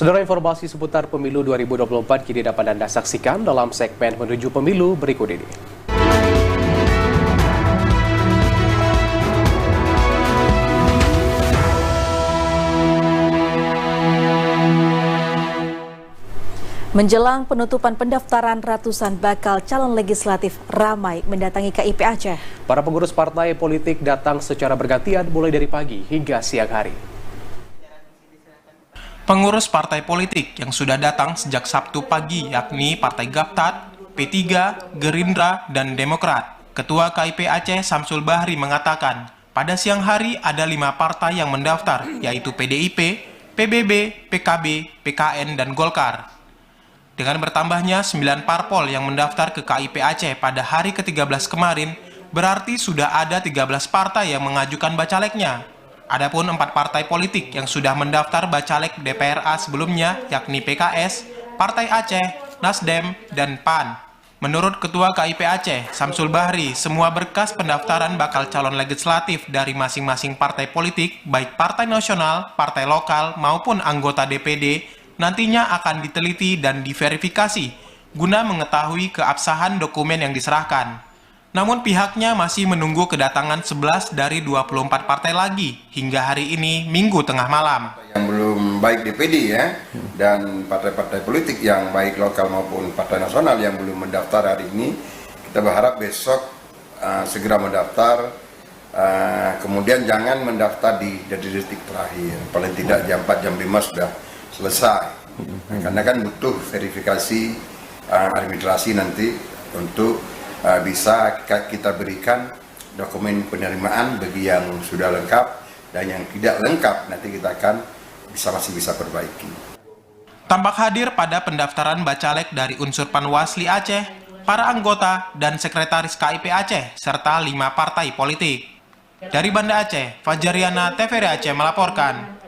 Saudara, informasi seputar pemilu 2024 kini dapat Anda saksikan dalam segmen menuju pemilu berikut ini. Menjelang penutupan pendaftaran, ratusan bakal calon legislatif ramai mendatangi KIP Aceh. Para pengurus partai politik datang secara bergantian mulai dari pagi hingga siang hari. Pengurus partai politik yang sudah datang sejak Sabtu pagi yakni Partai Gaptat, P3, Gerindra, dan Demokrat. Ketua KIP Aceh Samsul Bahri mengatakan, pada siang hari ada 5 partai yang mendaftar, yaitu PDIP, PBB, PKB, PKN, dan Golkar. Dengan bertambahnya 9 parpol yang mendaftar ke KIP Aceh pada hari ke-13 kemarin, berarti sudah ada 13 partai yang mengajukan bacaleknya. Adapun 4 partai politik yang sudah mendaftar bacalek DPRA sebelumnya, yakni PKS, Partai Aceh, Nasdem, dan PAN. Menurut Ketua KIP Aceh, Samsul Bahri, semua berkas pendaftaran bakal calon legislatif dari masing-masing partai politik, baik partai nasional, partai lokal, maupun anggota DPD, nantinya akan diteliti dan diverifikasi guna mengetahui keabsahan dokumen yang diserahkan. Namun pihaknya masih menunggu kedatangan 11 dari 24 partai lagi hingga hari ini Minggu tengah malam. Yang belum baik DPD ya, dan partai-partai politik yang baik lokal maupun partai nasional yang belum mendaftar hari ini, kita berharap besok segera mendaftar, kemudian jangan mendaftar di detik terakhir, paling tidak jam 4, jam 5 sudah selesai, karena kan butuh verifikasi administrasi nanti untuk bisa kita berikan dokumen penerimaan bagi yang sudah lengkap, dan yang tidak lengkap nanti kita akan masih bisa perbaiki. Tampak hadir pada pendaftaran bacalek dari unsur Panwasli Aceh, para anggota dan sekretaris KIP Aceh, serta 5 partai politik. Dari Banda Aceh, Fajariana TVRI Aceh melaporkan.